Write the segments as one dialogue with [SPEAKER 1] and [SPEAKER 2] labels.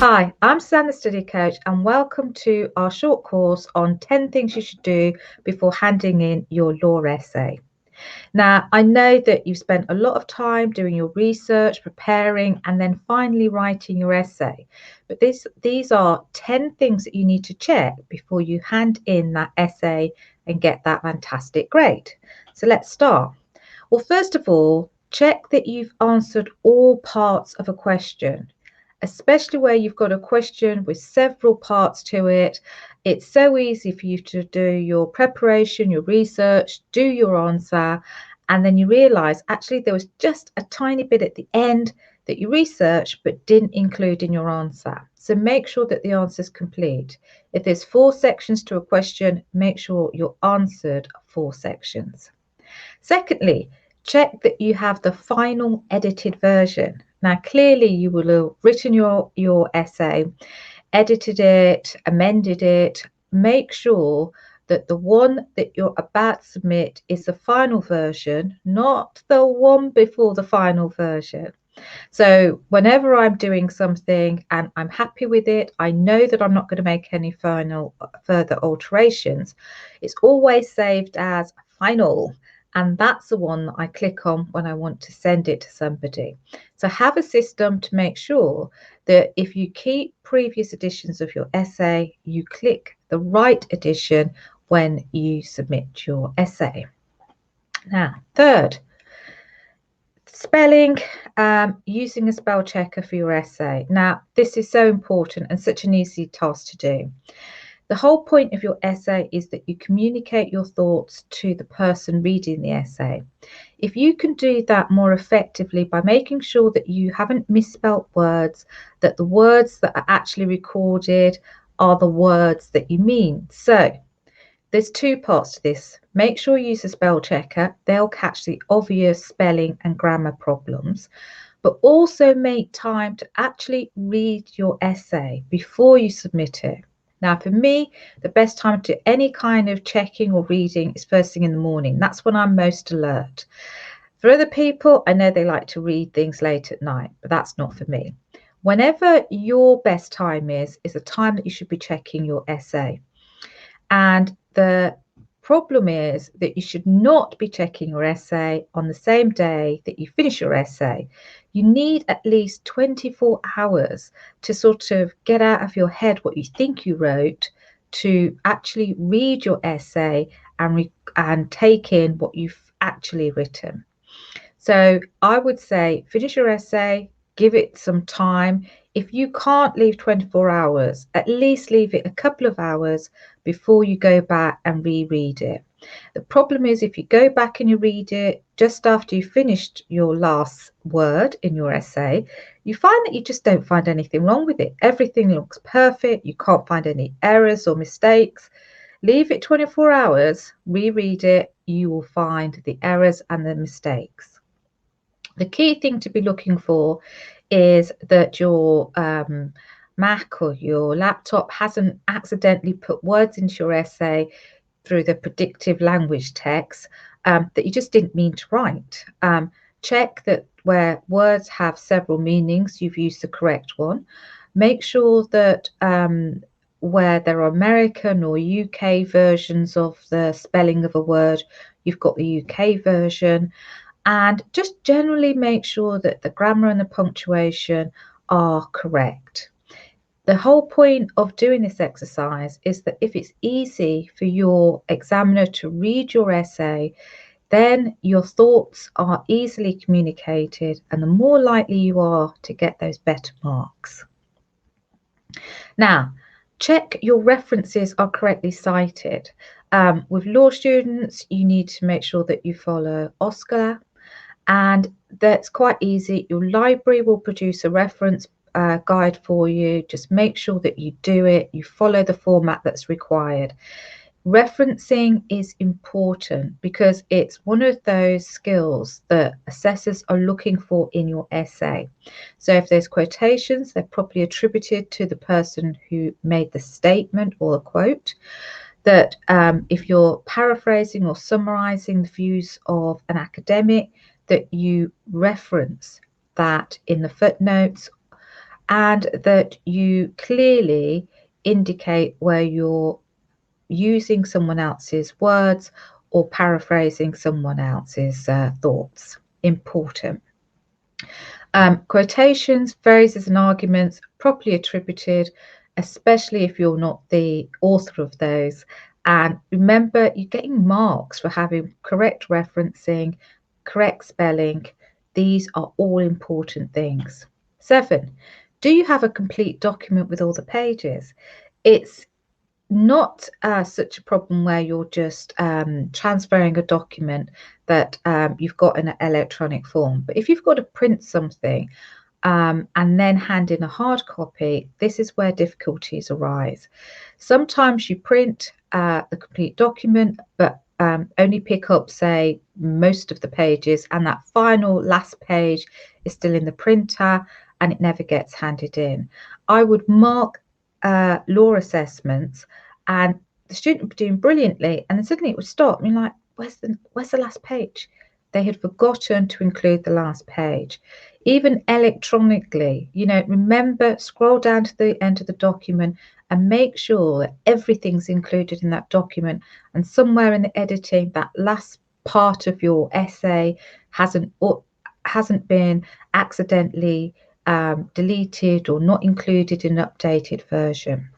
[SPEAKER 1] Hi, I'm Suzanne, the study coach, and welcome to our short course on 10 things you should do before handing in your law essay. Now, I know that you've spent a lot of time doing your research, preparing, and then finally writing your essay. But these are 10 things that you need to check before you hand in that essay and get that fantastic grade. So let's start. Well, first of all, check that you've answered all parts of a question, especially where you've got a question with several parts to it. It's so easy for you to do your preparation, your research, do your answer, and then you realize actually there was just a tiny bit at the end that you researched but didn't include in your answer. So make sure that the answer is complete. If there's 4 sections to a question, make sure you answered 4 sections. Secondly, check that you have the final edited version. Now, clearly you will have written your essay, edited it, amended it. Make sure that the one that you're about to submit is the final version, not the one before the final version. So whenever I'm doing something and I'm happy with it, I know that I'm not going to make any further alterations. It's always saved as final. And that's the one that I click on when I want to send it to somebody. So have a system to make sure that if you keep previous editions of your essay, you click the right edition when you submit your essay. Now, third, spelling, using a spell checker for your essay. Now, this is so important and such an easy task to do. The whole point of your essay is that you communicate your thoughts to the person reading the essay. If you can do that more effectively by making sure that you haven't misspelt words, that the words that are actually recorded are the words that you mean. So there's 2 parts to this. Make sure you use a spell checker. They'll catch the obvious spelling and grammar problems, but also make time to actually read your essay before you submit it. Now, for me, the best time to do any kind of checking or reading is first thing in the morning. That's when I'm most alert. For other people, I know they like to read things late at night, but that's not for me. Whenever your best time is a time that you should be checking your essay. And the problem is that you should not be checking your essay on the same day that you finish your essay. You need at least 24 hours to sort of get out of your head what you think you wrote, to actually read your essay and take in what you've actually written. So I would say finish your essay, give it some time. If you can't leave 24 hours, at least leave it a couple of hours before you go back and reread it. The problem is if you go back and you read it just after you finished your last word in your essay, you find that you just don't find anything wrong with it. Everything looks perfect. You can't find any errors or mistakes. Leave it 24 hours, reread it, you will find the errors and the mistakes. The key thing to be looking for is that your Mac or your laptop hasn't accidentally put words into your essay through the predictive language text that you just didn't mean to write. Check that where words have several meanings, you've used the correct one. Make sure that where there are American or UK versions of the spelling of a word, you've got the UK version. And just generally make sure that the grammar and the punctuation are correct. The whole point of doing this exercise is that if it's easy for your examiner to read your essay, then your thoughts are easily communicated and the more likely you are to get those better marks. Now, check your references are correctly cited. With law students, you need to make sure that you follow OSCAR, and that's quite easy. Your library will produce a reference guide for you. Just make sure that you do it, you follow the format that's required. Referencing is important because it's one of those skills that assessors are looking for in your essay. So if there's quotations, they're properly attributed to the person who made the statement or the quote. That if you're paraphrasing or summarizing the views of an academic, that you reference that in the footnotes and that you clearly indicate where you're using someone else's words or paraphrasing someone else's thoughts. Important. Quotations, phrases and arguments properly attributed, especially if you're not the author of those. And remember, you're getting marks for having correct referencing, correct spelling. These are all important things. 7, do you have a complete document with all the pages? It's not such a problem where you're just transferring a document that you've got in an electronic form. But if you've got to print something and then hand in a hard copy, this is where difficulties arise. Sometimes you print the complete document, but only pick up, say, most of the pages, and that final last page is still in the printer and it never gets handed in. I would mark law assessments and the student would be doing brilliantly, and then suddenly it would stop. I mean, like, where's the last page? They had forgotten to include the last page. Even electronically, remember, scroll down to the end of the document and make sure that everything's included in that document, and somewhere in the editing, that last part of your essay hasn't been accidentally deleted or not included in an updated version.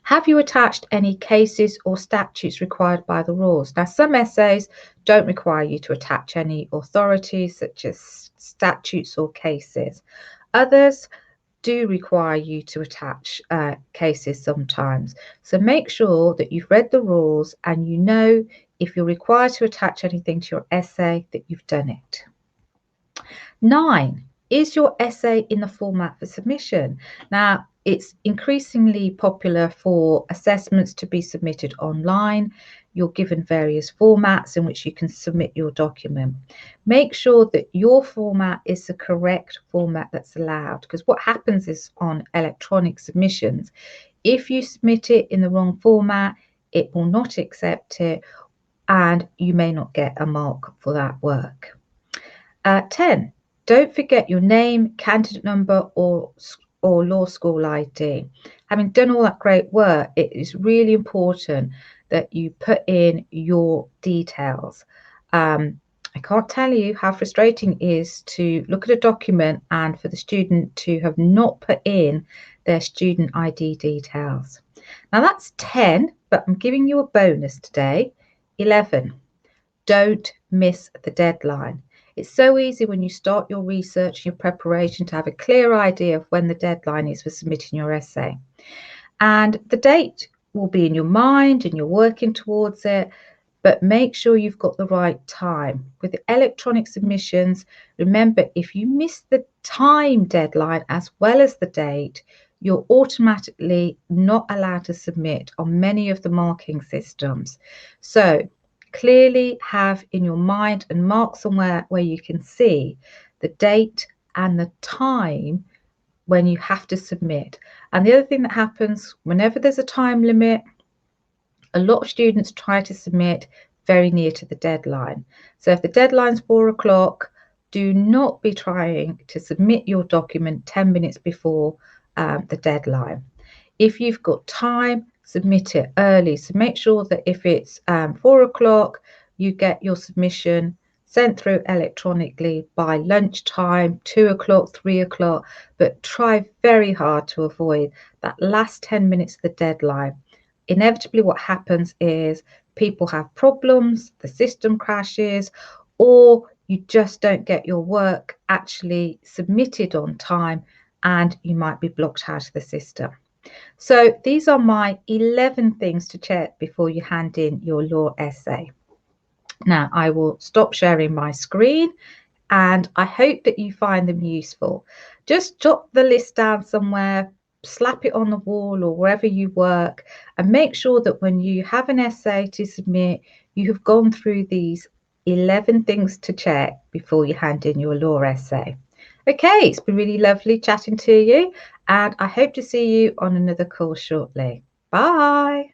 [SPEAKER 1] Have you attached any cases or statutes required by the rules? Now, some essays don't require you to attach any authorities such as statutes or cases. Others do require you to attach cases sometimes. So make sure that you've read the rules and you know if you're required to attach anything to your essay that you've done it. 9, is your essay in the format for submission? Now, it's increasingly popular for assessments to be submitted online. You're given various formats in which you can submit your document. Make sure that your format is the correct format that's allowed, because what happens is on electronic submissions, if you submit it in the wrong format, it will not accept it and you may not get a mark for that work. 10, don't forget your name, candidate number or law school ID. Having done all that great work, it is really important that you put in your details. I can't tell you how frustrating it is to look at a document and for the student to have not put in their student ID details. Now that's 10, but I'm giving you a bonus today. 11, don't miss the deadline. It's so easy when you start your research, your preparation, to have a clear idea of when the deadline is for submitting your essay. And the date will be in your mind and you're working towards it, but make sure you've got the right time. With electronic submissions, remember, if you miss the time deadline as well as the date, you're automatically not allowed to submit on many of the marking systems. So clearly have in your mind and mark somewhere where you can see the date and the time when you have to submit. And the other thing that happens whenever there's a time limit, a lot of students try to submit very near to the deadline. So if the deadline's 4 o'clock, do not be trying to submit your document 10 minutes before the deadline. If you've got time, submit it early. So make sure that if it's 4 o'clock, you get your submission sent through electronically by lunchtime, 2 o'clock, 3 o'clock, but try very hard to avoid that last 10 minutes of the deadline. Inevitably, what happens is people have problems, the system crashes, or you just don't get your work actually submitted on time and you might be blocked out of the system. So these are my 11 things to check before you hand in your law essay. Now I will stop sharing my screen and I hope that you find them useful. Just jot the list down somewhere, slap it on the wall or wherever you work, and make sure that when you have an essay to submit, you have gone through these 11 things to check before you hand in your law essay. Okay, it's been really lovely chatting to you, and I hope to see you on another call shortly. Bye.